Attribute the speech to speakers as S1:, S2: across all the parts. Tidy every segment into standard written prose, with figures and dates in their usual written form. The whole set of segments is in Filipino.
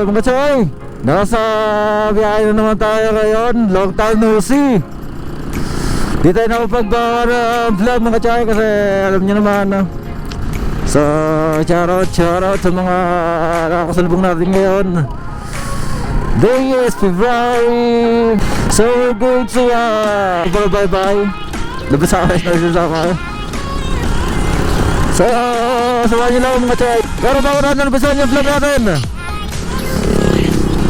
S1: mga choy, nasa biyahe na naman tayo ngayon. Long time no see. Di tayo nakapag-vlog mga choy kasi alam niyo naman so shout out sa mga nakasalubong natin ngayon. Day is February. So we're going to bye. Labas ako na sasama. So samahan niyo lang mga choy. Pero bago natin nabasan yung vlog natin,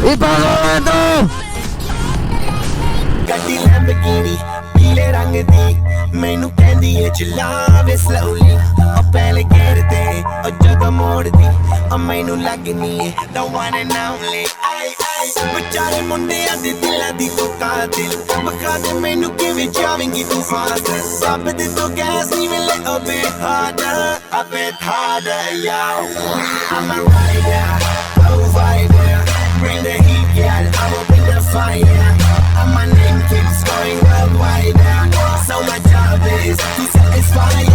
S1: ipagawin ito!
S2: ਗੱਡੀ ਲੈਂਬਰਗਿਨੀ ਪੀਲੇ ਰੰਗ ਦੀ ਮੈਨੂੰ ਕਹਿੰਦੀ ਏ ਚਲਾਵੇ ਸਲੋਲੀ ਉਹ ਪਹਿਲੇ ਗੇਰ ਤੇ ਉਹ ਜਦੋਂ ਮੋੜਦੀ ਉਹ ਮੈਨੂੰ ਲੱਗਨੀ ਏ the one and only ਵਿਚਾਰੇ ਮੁੰਡਿਆਂ ਦੇ ਦਿਲਾਂ ਦੀ ਤੂੰ ਕਾਤਿਲ ਬਖਾ ਦੇ ਮੈਨੂੰ ਕਿਵੇਂ ਜਾਵੇਂਗੀ ਤੂੰ ਫਾਸਟ ਰੱਬ ਦੇ ਤੋਂ ਗੈਸ ਨਹੀਂ ਮਿਲੇ a bit harder yo I'm a rider provider bring the heat yeah I'm up in the fire and my name keeps going worldwide so my job is to satisfy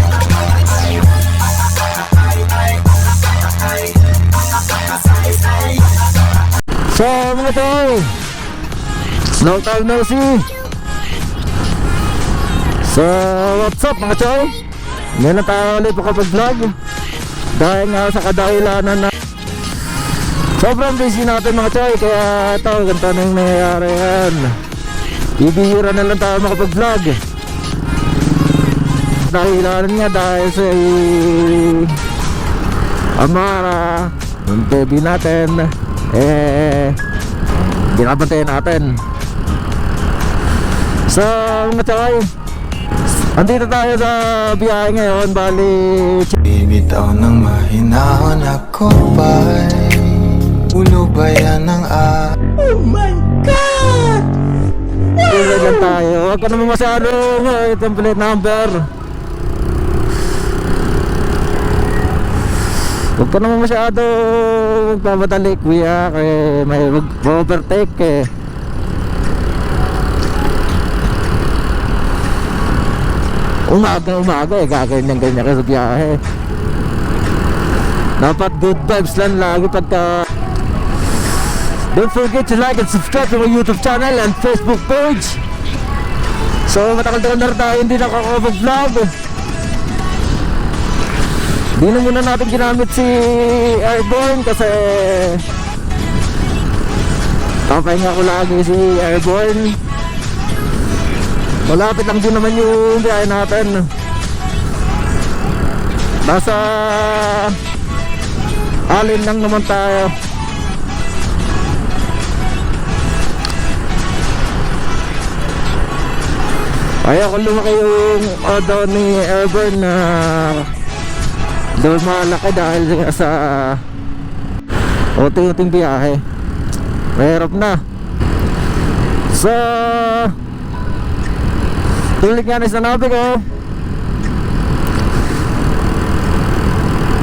S1: So mga choy, long time no see. So what's up mga choy, ngayon na tayo ulit makapag-vlog dahil nga sa kadahilanan na sobrang busy natin mga choy. Kaya ito, ganito na yung nangyayari yan. Bibihira na lang tayo makapag-vlog. Dahilanan nga dahil sa Amara, yung baby natin binabantayan natin. So mga choy, andito tayo sa biyahe ngayon. Bali
S3: bibitaw ng mahinahon ako ba'y ulo ba yan ng oh my God!
S1: Tulad lang tayo. Huwag ka naman masyadong template number. Huwag ka naman masyadong magpapadali kuya, kaya may mag-overtake eh. Umaga eh, gaganyan-ganyan ka sa biyahe. Dapat good vibes lang lagi pagka. Don't forget to like and subscribe to my YouTube channel and Facebook page. So matagal-tagal na rin tayo hindi nakakapag-vlog. Di na muna natin ginamit si Airborne kasi papahinga ko lagi si Airborne. Malapit lang din naman yung biyahe natin. Nasa alin lang naman tayo. Ayaw ko lumaki yung daw ni Airborne na doon malaki dahil sa unting biyahe. Mahirap na. So tuloy nga na sinabi ko,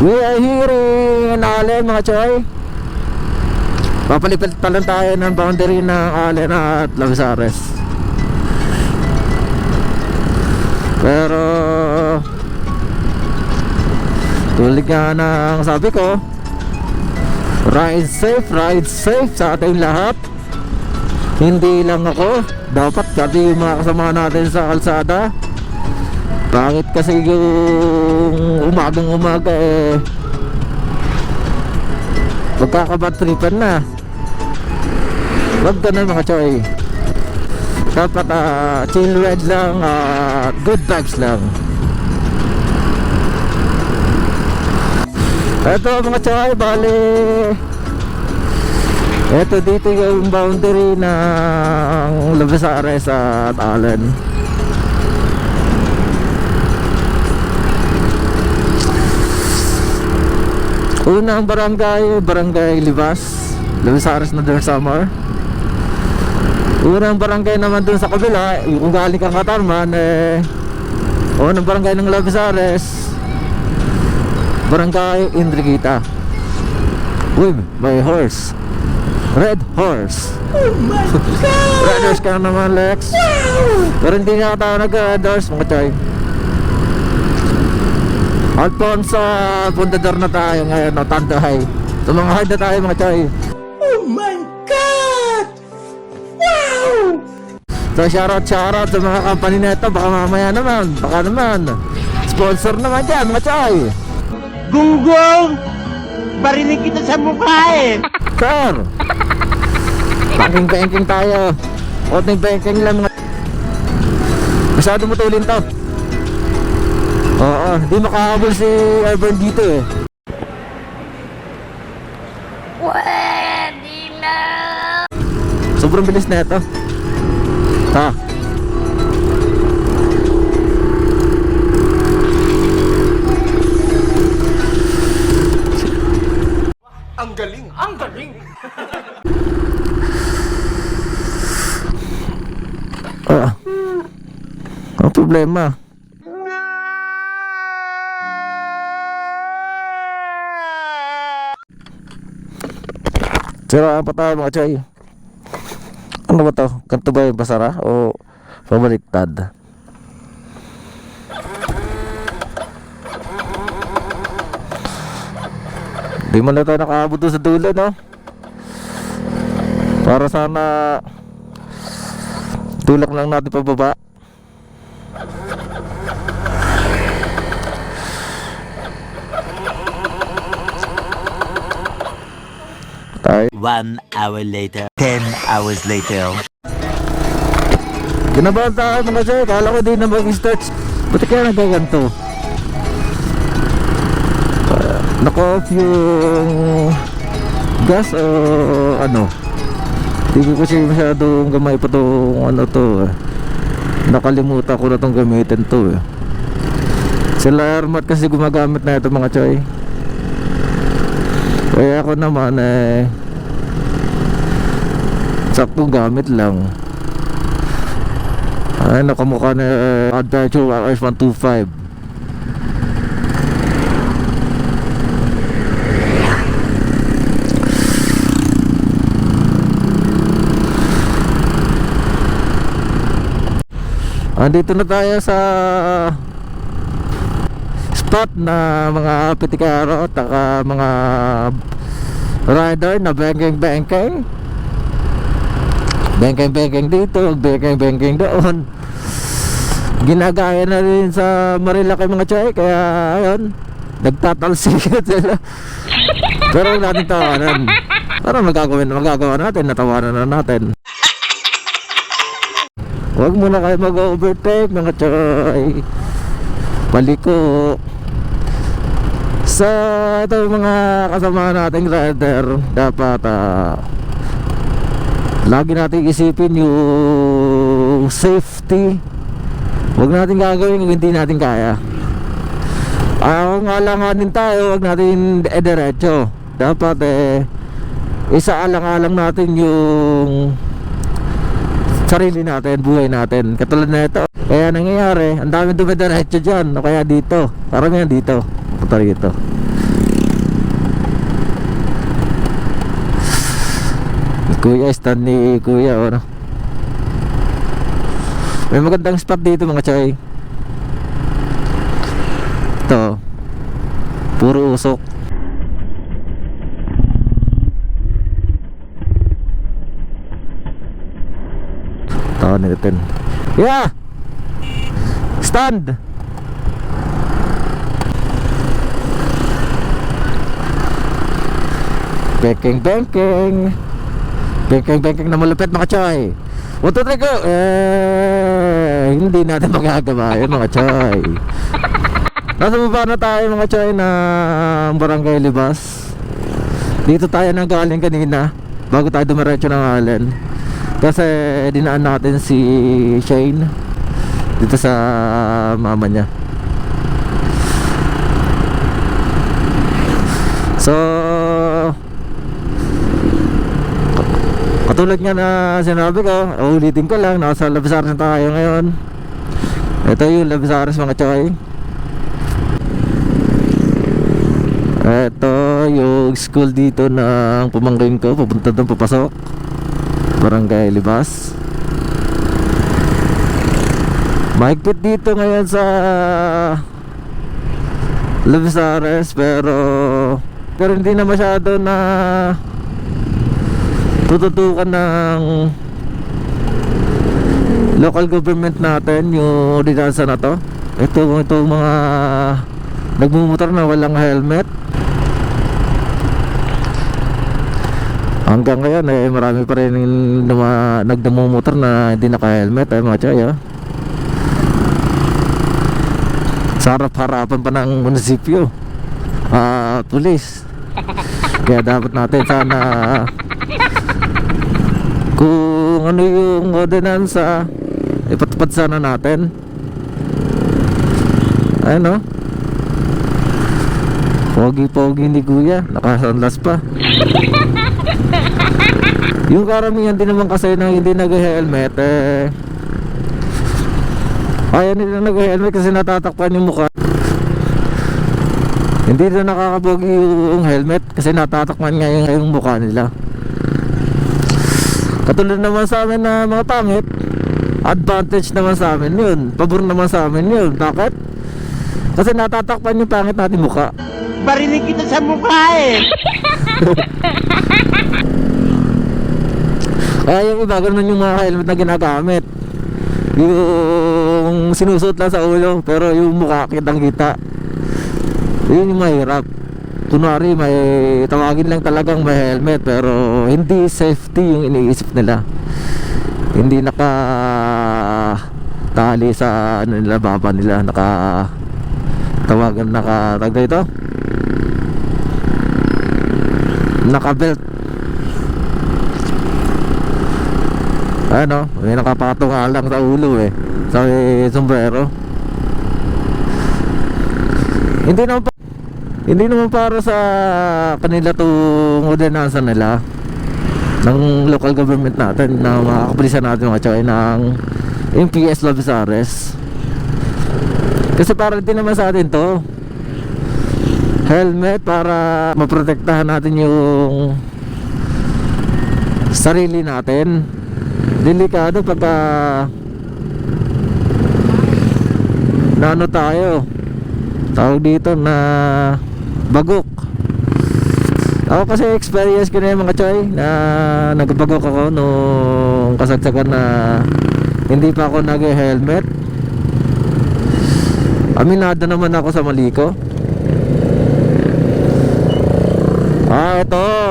S1: we are hearing an Allen mga choy. Papalipat pa lang tayo ng boundary ng Allen at Lavisares. Pero tuloy nga na ang sabi ko, ride safe sa ating lahat. Hindi lang ako, dapat pati yung mga kasama natin sa kalsada. Bakit kasi yung umaga magkakabatripan na. Wag ganun mga choy. Dapat chill ride lang, good vibes lang. Eto mga choy, bali eto dito yung boundary ng Lavisares at Allen. Unang barangay Libas, Lavisares na Del Samar. Unang barangay naman dun sa kabila, kung galing kang Katarman unang barangay ng Lavisares, Barangay Indriguita with my horse, Red Horse.
S2: oh my God
S1: Red Horse ka naman Lex. Pero hindi nga tayo nag-Red Horse mga choy. Alfonso Pundador na tayo ngayon, Tandahay. Tumangahay na tayo mga choy.
S2: oh
S1: So shoutout sa mga company na ito. Baka mamaya naman, baka naman sponsor naman dyan mga chay.
S4: Gunggong! Barinig kita sa mukha eh!
S1: Sir, banking tayo. Konting banking lang mga. Masyado matulin to. Oo, di makakabol si Urban dito eh.
S5: Pwede na.
S1: Sobrang bilis na ito. Ha?
S4: Ang galing! Ang galing!
S1: Ang problema. Siraan pa tayo mga chay. Ano ba to? Ganito ba yung basara o pabaliktad? Di man na tayo nakaabot doon sa dulo, no? Para sana tulak lang natin pababa. Tayo.
S6: 1 hour later, 10 hours later.
S1: Ginabahan tayo mga chay. Kala ko di na mag-start. Buti kaya nagaganto. Naka-off yung gas o ano. Hindi ko kasi masyadong gamay pa itong ano to. Nakalimutan ko na itong gamitin to. Sila Armat kasi gumagamit na ito mga chay. Kaya ako naman saktong gamit lang. Ay, nakamukha na Adventure RS125. Andito na tayo sa spot na mga pitikaro at mga rider na bangking dito, bangking doon. Ginagaya na rin sa Marilaki mga chay. Kaya ayun, nagtatalsikat sila. Pero huwag natin tawanan. Parang magagawa natin, natawanan na natin. Huwag muna kayo mag-overtake mga chay. Paliko. Sa ito mga kasama nating rider, dapat lagi natin isipin yung safety. Huwag natin gagawin kung hindi natin kaya. Kung alanganin tayo, huwag natin diretso. Dapat isaalang-alang natin yung sarili natin, buhay natin. Katulad na ito. Kaya nangyayari, ang dami dumidiretso dyan. O kaya dito, karamihan dito. Punta rito. Kuya, stand ni Kuya, ano? May magandang spot dito mga chay. Ito, puro usok. Tawa natin. Yeah! Stand! Banking na malupit mga chay. 1, 2, 3 go! Hindi natin magagawa yun mga chay. Nasa baba na tayo mga chay na Barangay Libas. Dito tayo nang galing kanina bago tayo dumiretso ng Allen. Kasi dinaan natin si Shane dito sa mama niya. So katulad nga na sinabi ko, ulitin ko lang, nasa Labisares na tayo ngayon. Ito yung Labisares mga chay. Ito yung school dito ng pamangkin ko, papunta doon papasok. Barangay Libas. Mahigpit dito ngayon sa Labisares, pero hindi na masyado na tututukan ng local government natin, yung ordinansa na to. Ito mga nagmumotor na walang helmet. Hanggang ngayon marami pa rin nagmumotor na hindi naka-helmet mga choy. Sa harap-harapan pa ng munisipyo at pulis. Kaya dapat natin sana kung ano yung ordinansa ipatupad sana natin. Ayun, pogi-pogi ni kuya, nakasandas pa. Yung karamihan din naman kasi na hindi nag-helmet ayaw nila nag-helmet kasi natatakpan yung mukha. Hindi na nakakapogi yung helmet kasi natatakpan nga yung mukha nila. Katulad naman sa amin na mga pangit, advantage naman sa amin yun, pabor naman sa amin yun. Bakit? Kasi natatakpan yung pangit natin mukha.
S4: Barinig kita sa mukha eh.
S1: Kaya yung iba, ganun yung mga helmet na ginagamit. Yung sinusuot lang sa ulo, pero yung mukha kitang kita. Yun yung mahirap. Kunwari may tawagin lang talagang may helmet, pero hindi safety yung iniisip nila. Hindi tali sa ano nila, baba nila, tagda ito, naka-belt. Ano, may nakapatong lang sa ulo sa sombrero. Hindi naman para sa kanila itong ordinansa nila ng local government natin na makakapulisan natin mga choy ng MPS Labezares. Kasi para din naman sa atin to helmet para maprotektahan natin yung sarili natin. Delikado pagka naano tayo, tawag dito na bagok. Ako kasi experience ko na yung mga choy na nagbagok ako nung kasagsagan na hindi pa ako nag-helmet. Aminado naman ako sa mali ko.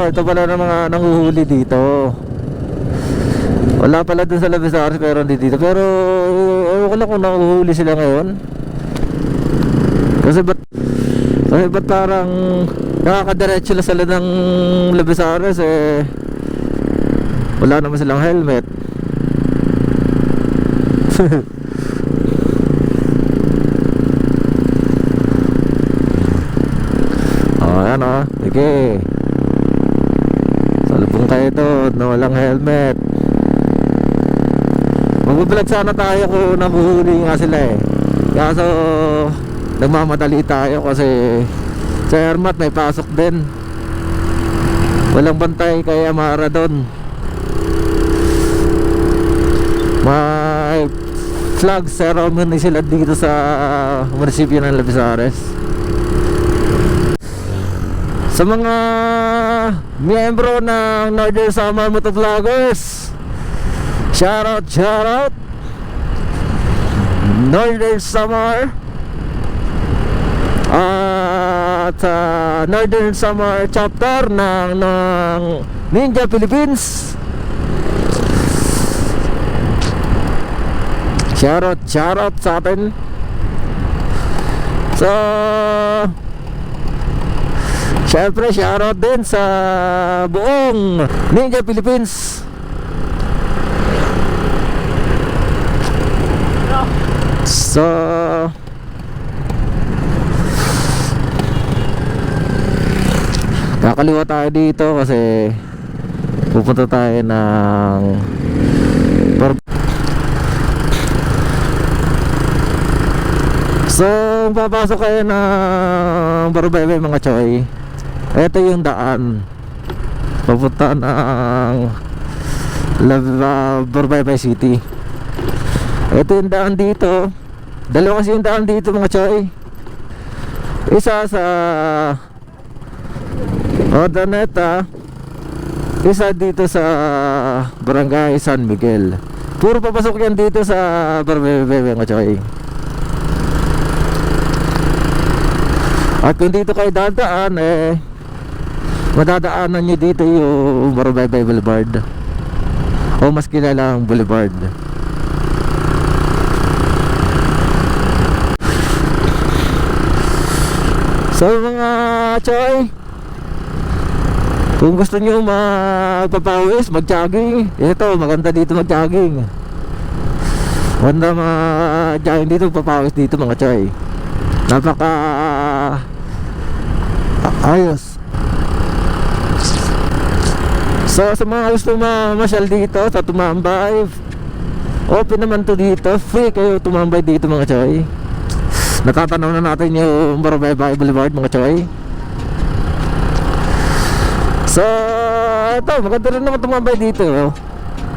S1: Ito pala ng mga nanguhuli dito. Wala pala dun sa Labezares pero hindi dito. Pero ewan ko lang kung nanguhuli sila ngayon. Kasi ba't parang nakakadiretso lang sila ng Labezares wala naman silang helmet. Ayan sige. Salubong kayo doon na walang helmet. Magbablog sana tayo kung nabuhuli nga sila kaso nagmamadali tayo kasi sa Hermat may pasok din. Walang bantay kaya Amara doon. May flag ceremony sila dito sa munisipyo ng Labezares. Sa mga miyembro ng Northern Samar Motovloggers, shout out Northern Samar at Northern Samar chapter ng Ninja Philippines. Shout out sa atin. So syempre shout out din sa buong Ninja Philippines. So kakaliwa tayo dito kasi pupunta tayo ng so papasok kayo ng Barbaybay mga choy. Ito yung daan papunta ng Barbaybay City. Ito yung daan dito. Dalawa kasi yung daan dito mga choy. Isa sa Ordaneta, isa dito sa Barangay San Miguel. Puro papasok yan dito sa Barbebe mga choy. At kung dito kayo dadaan madadaanan nyo dito yung Barbebe Boulevard, o mas kilalang Boulevard. So mga choy, kung gusto nyo magpapawis, mag-jogging, ito maganda dito mag-jogging. Maganda mag-jogging dito, papawis dito mga choy. Napaka ayos. So sa mga gusto mamasyal dito sa tumambay, open naman to dito, free kayo tumambay dito mga choy. Natatanaw na natin yung Barbebe Boulevard mga choy. So ito, maganda rin naman tumambay dito,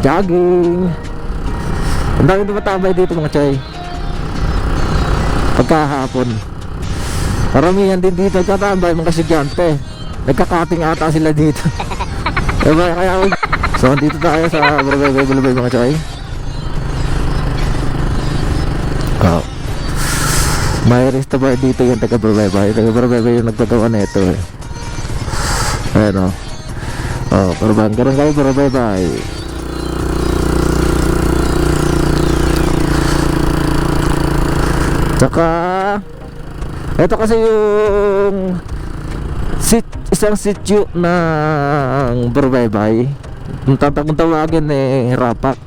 S1: jogging. Ang dami tumatambay dito mga choy pagkahapon. Karamihan din dito nagtatambay mga estudyante. Nagkakating ata sila dito. Kaya so dito tayo sa Barbebe Boulevard mga choy. May resto bar dito yung taga Barbebe. Taga Barbebe yung nagpagawa na ito Ayan Parang karoon kayo Barbebe. Tsaka ito kasi yung isang sityo ng Barbebe. Kung tawagin Rapak.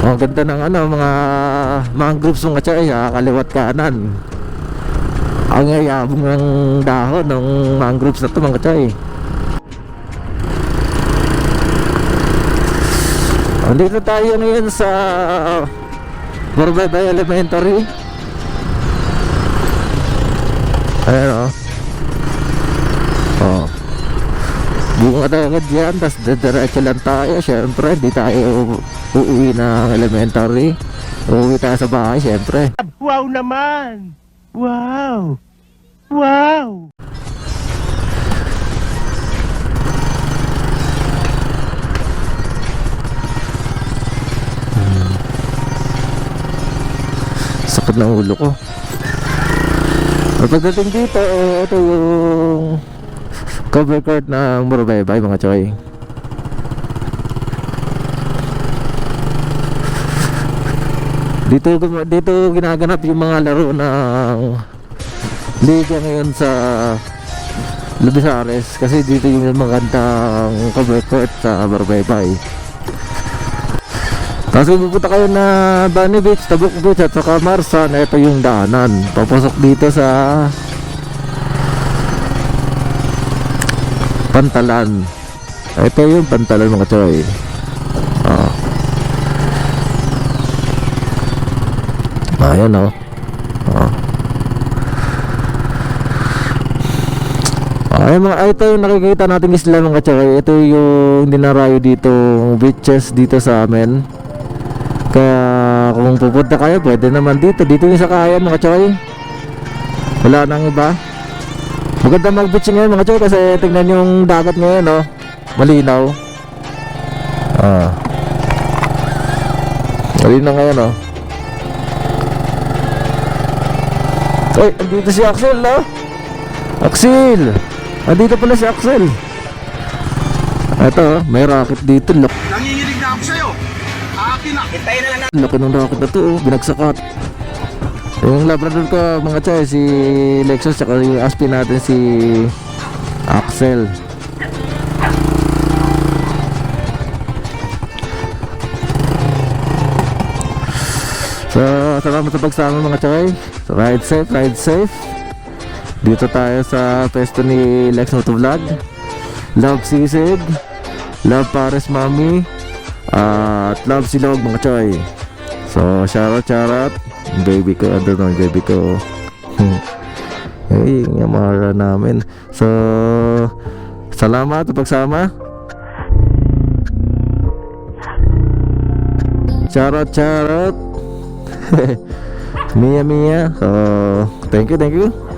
S1: Ang ganda ng mga mangroves mga choy, kaliwat kanan. Ang yayabong ng dahon ng mangroves na to mga choy. Andito tayo ngayon sa Barbebe Elementary. Ayan bunga tayo agad yan, tapos diretso lang tayo. Siyempre di tayo uuwi ng elementary, uuwi tayo sa bahay siyempre.
S4: Wow naman! Wow! Wow!
S1: Sakit ng ulo ko. At pagdating dito, ito yung cover court ng Barbebe mga choy. Dito ginaganap yung mga laro ng liga ngayon sa Lubisares, kasi dito yung magandang cover court sa Barbebe. Tapos kung pupunta kayo na Bunny Beach, Tabuk Beach at saka Marsan, ito yung daanan papasok dito sa Pantalan. Ito yung Pantalan mga choy. Ayan ito yung nakikita nating isla mga choy. Ito yung dinarayo dito beaches dito sa amin. Kaya kung pupunta kayo, pwede naman dito yung sakayan mga choy. Wala nang iba. Maganda mag-beach ngayon mga choy, kasi tingnan yung dagat ngayon malinaw. Malinaw ngayon Uy, andito si Axel Axel! Andito pala si Axel. Ito may racket dito.
S5: Nanginginig na ako sa'yo. Akin na. Hintayin na lang natin.
S1: Laki ng racket na to binagsakat. Yung labrador ko mga choy, si Lexus, tsaka yung aspi natin si Axel. So salamat sa pagsama mga choy. Ride safe. Dito tayo sa pesto ni Lex Motovlog. Love Sisig, love Pares Mami, at love Silog mga choy. So shoutout baby ko, baby ko. Hey, yung Yamara namin. So salamat sa pagsama. Shoutout Mia. So thank you